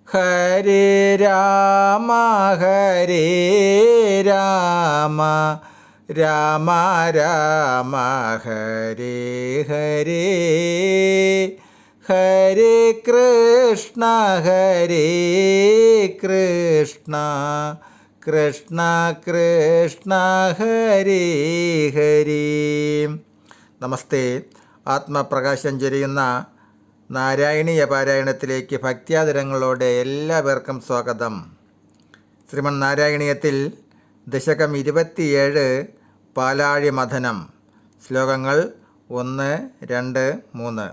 ഹരേ രാമ ഹരേ രാമ രാമ രാമ ഹരേ ഹരേ ഹരേ കൃഷ്ണ കൃഷ്ണ കൃഷ്ണ കൃഷ്ണ ഹരേ ഹരേ. നമസ്തേ. ആത്മപ്രകാശം ചൊരിയുന്ന നാരായണീയ പാരായണത്തിലേക്ക് ഭക്ത്യാദരങ്ങളോടെ എല്ലാവർക്കും സ്വാഗതം. ശ്രീമൻ നാരായണീയത്തിൽ ദശകം 27 പാലാഴി മഥനം. ശ്ലോകങ്ങൾ 1, 2, 3.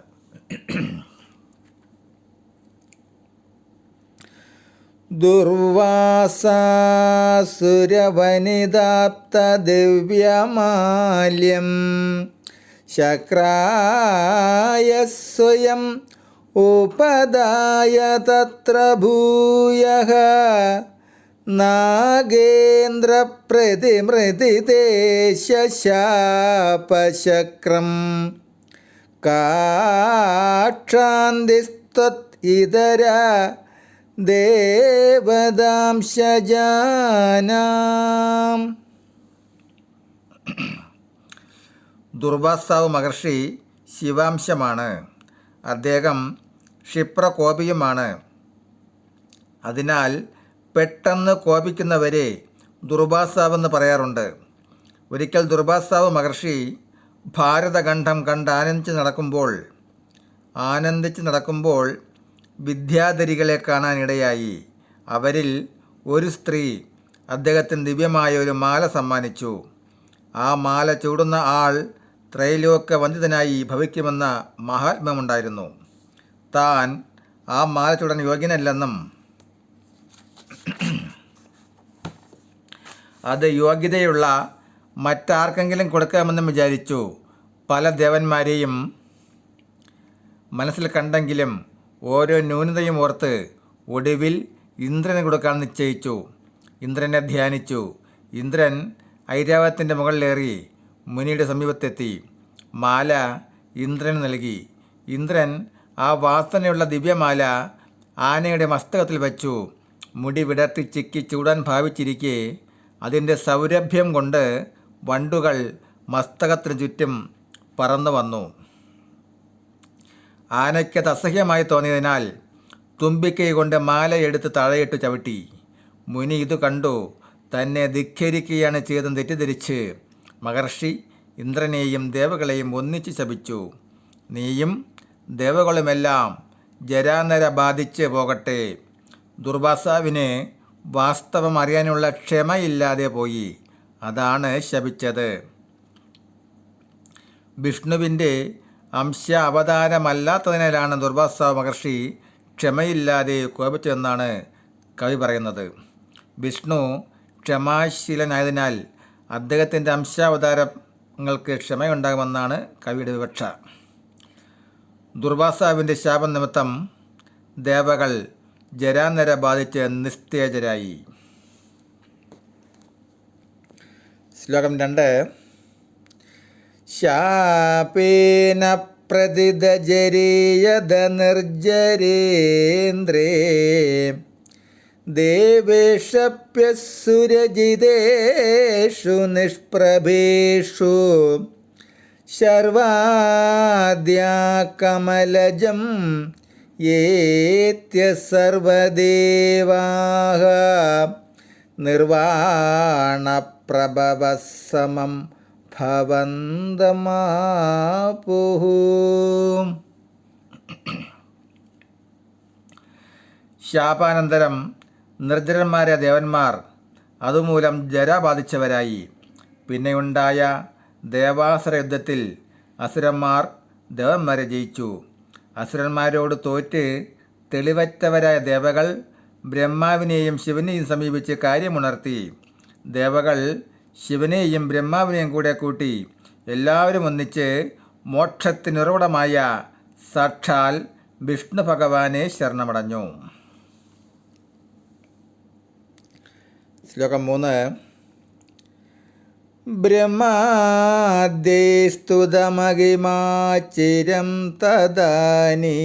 ദുർവാസാസുരവനിതാപ്ത ദിവ്യമാല്യം ശക്രായ സ്വയം ഉപദായ തത്ര ഭൂയഃ നാഗേന്ദ്രപ്രതിമൃതിദേശശാപശക്രം കാക്ഷാന്തിസ്ത്വത് ഇതര ദേവതാംശജാനാം. ദുർവാസാവ് മഹർഷി ശിവാംശമാണ്. അദ്ദേഹം ക്ഷിപ്രകോപിയുമാണ്. അതിനാൽ പെട്ടെന്ന് കോപിക്കുന്നവരെ ദുർവാസാവെന്ന് പറയാറുണ്ട്. ഒരിക്കൽ ദുർവാസാവ് മഹർഷി ഭാരതഖണ്ഡം കണ്ട് ആനന്ദിച്ച് നടക്കുമ്പോൾ വിദ്യാധരികളെ കാണാനിടയായി. അവരിൽ ഒരു സ്ത്രീ അദ്ദേഹത്തിന് ദിവ്യമായ ഒരു മാല സമ്മാനിച്ചു. ആ മാല ചൂടുന്ന ആൾ ത്രൈലോക്യ വന്ദിതനായി ഭവിക്കുമെന്ന മഹാത്മ്യമുണ്ടായിരുന്നു. താൻ ആ മാല ചൂടാൻ യോഗ്യനല്ലെന്നും അത് യോഗ്യതയുള്ള മറ്റാർക്കെങ്കിലും കൊടുക്കാമെന്നും വിചാരിച്ചു. പല ദേവന്മാരെയും മനസ്സിൽ കണ്ടെങ്കിലും ഓരോ ന്യൂനതയും ഓർത്ത് ഒടുവിൽ ഇന്ദ്രന് കൊടുക്കാൻ നിശ്ചയിച്ചു. ഇന്ദ്രനെ ധ്യാനിച്ചു. ഇന്ദ്രൻ ഐരാവതത്തിൻ്റെ മുകളിലേറി മുനിയുടെ സമീപത്തെത്തി. മാല ഇന്ദ്രന് നൽകി. ഇന്ദ്രൻ ആ വാസനയുള്ള ദിവ്യമാല ആനയുടെ മസ്തകത്തിൽ വച്ചു. മുടി വിടർത്തി ചിക്കി ചൂടാൻ ഭാവിച്ചിരിക്കെ അതിൻ്റെ സൗരഭ്യം കൊണ്ട് വണ്ടുകൾ മസ്തകത്തിന് ചുറ്റും പറന്നു വന്നു. ആനയ്ക്കത് അസഹ്യമായി തോന്നിയതിനാൽ തുമ്പിക്കൈ കൊണ്ട് മാലയെടുത്ത് താഴെയിട്ട് ചവിട്ടി. മുനി ഇത് കണ്ടു. തന്നെ ധിക്കരിക്കുകയാണ് ചെയ്തെന്ന് തെറ്റിദ്ധരിച്ച് മഹർഷി ഇന്ദ്രനെയും ദേവകളെയും ഒന്നിച്ച് ശപിച്ചു. നീയും ദേവകളുമെല്ലാം ജരാനര ബാധിച്ച് പോകട്ടെ. ദുർവാസാവിന് വാസ്തവം അറിയാനുള്ള ക്ഷമയില്ലാതെ പോയി. അതാണ് ശപിച്ചത്. വിഷ്ണുവിൻ്റെ അംശ അവതാരമല്ലാത്തതിനാലാണ് ദുർവാസാവ് മഹർഷി ക്ഷമയില്ലാതെ കോപിച്ചതെന്നാണ് കവി പറയുന്നത്. വിഷ്ണു ക്ഷമാശീലനായതിനാൽ അദ്ദേഹത്തിൻ്റെ അംശാവതാരങ്ങൾക്ക് ക്ഷമയുണ്ടാകുമെന്നാണ് കവിയുടെ വിവക്ഷ. ദുർവാസാവിൻ്റെ ശാപം നിമിത്തം ദേവകൾ ജരാനര ബാധിച്ച് നിസ്തേജരായി. ശ്ലോകം 2. ശാപേന പ്രതിദജരീയത നിർജരേന്ദ്രേ ദേവേഷപ്യസുരജിതേഷു നിഷ്പ്രഭേഷു ശർവാദ്യാകമലജം യേത്യ സർവദേവാഃ നിർവാണപ്രഭവസമം ഭവന്തമാപുഃ. ശാപാനന്തരം നിർജ്ജരന്മാരായ ദേവന്മാർ അതുമൂലം ജര ബാധിച്ചവരായി. പിന്നെയുണ്ടായ ദേവാസുര യുദ്ധത്തിൽ അസുരന്മാർ ദേവന്മാരെ ജയിച്ചു. അസുരന്മാരോട് തോറ്റ് തെളിവറ്റവരായ ദേവകൾ ബ്രഹ്മാവിനെയും ശിവനെയും സമീപിച്ച് കാര്യമുണർത്തി. ദേവകൾ ശിവനെയും ബ്രഹ്മാവിനെയും കൂടെ കൂട്ടി എല്ലാവരും ഒന്നിച്ച് മോക്ഷത്തിനുറവിടമായ സാക്ഷാൽ വിഷ്ണു ഭഗവാനെ ശരണമടഞ്ഞു. ശ്ലോകം 3. ബ്രഹ്മാദ്യസ്തുതമഹിമാചിരം തദാനീം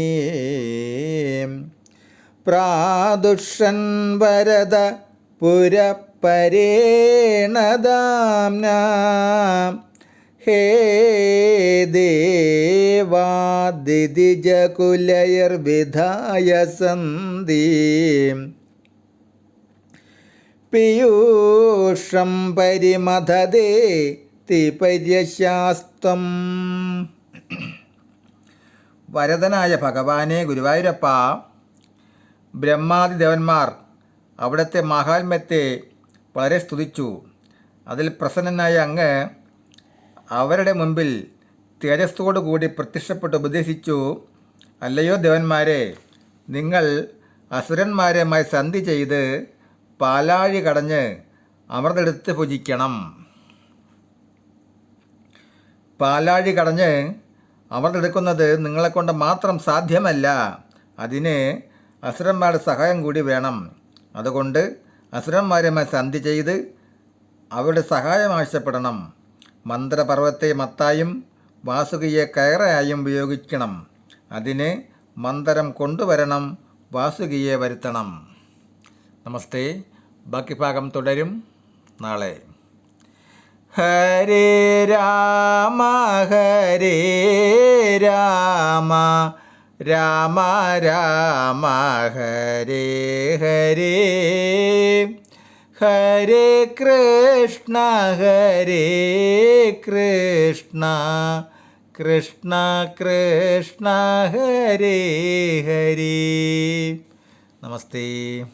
പ്രാദുഷൻ വരദ പുരപരേണദാംനാ ഹേ ദേവാദിതിജകുലൈർവിധായ സന്ധിം പീയൂഷം പരിമഥതേ തിപര്യശാസ്ത്വം. വരദനായ ഭഗവാനെ ഗുരുവായൂരപ്പ, ബ്രഹ്മാദി ദേവന്മാർ അവിടുത്തെ മാഹാത്മ്യത്തെ വളരെ സ്തുതിച്ചു. അതിൽ പ്രസന്നനായ അങ്ങ് അവരുടെ മുമ്പിൽ തേജസ്സോടു കൂടി പ്രത്യക്ഷപ്പെട്ട് ഉപദേശിച്ചു. അല്ലയോ ദേവന്മാരെ, നിങ്ങൾ അസുരന്മാരുമായി സന്ധി ചെയ്ത് പാലാഴി കടഞ്ഞ് അമൃതെടുത്ത് ഭുജിക്കണം. പാലാഴി കടഞ്ഞ് അമൃതെടുക്കുന്നത് നിങ്ങളെക്കൊണ്ട് മാത്രം സാധ്യമല്ല. അതിന് അസുരന്മാരുടെ സഹായം കൂടി വേണം. അതുകൊണ്ട് അസുരന്മാരുമായി സന്ധി ചെയ്ത് അവരുടെ സഹായം ആവശ്യപ്പെടണം. മന്ത്രപർവ്വത്തെ മത്തായും വാസുകിയെ കയറായും ഉപയോഗിക്കണം. അതിന് മന്ത്രം കൊണ്ടുവരണം, വാസുകിയെ വരുത്തണം. നമസ്തേ. ബാക്കി ഭാഗം തുടരും നാളെ. ഹരേ രാമ ഹരേ രാമ രാമ രാമ ഹരേ ഹരേ ഹരേ കൃഷ്ണ കൃഷ്ണ കൃഷ്ണ ഹരേ ഹരേ. നമസ്തേ.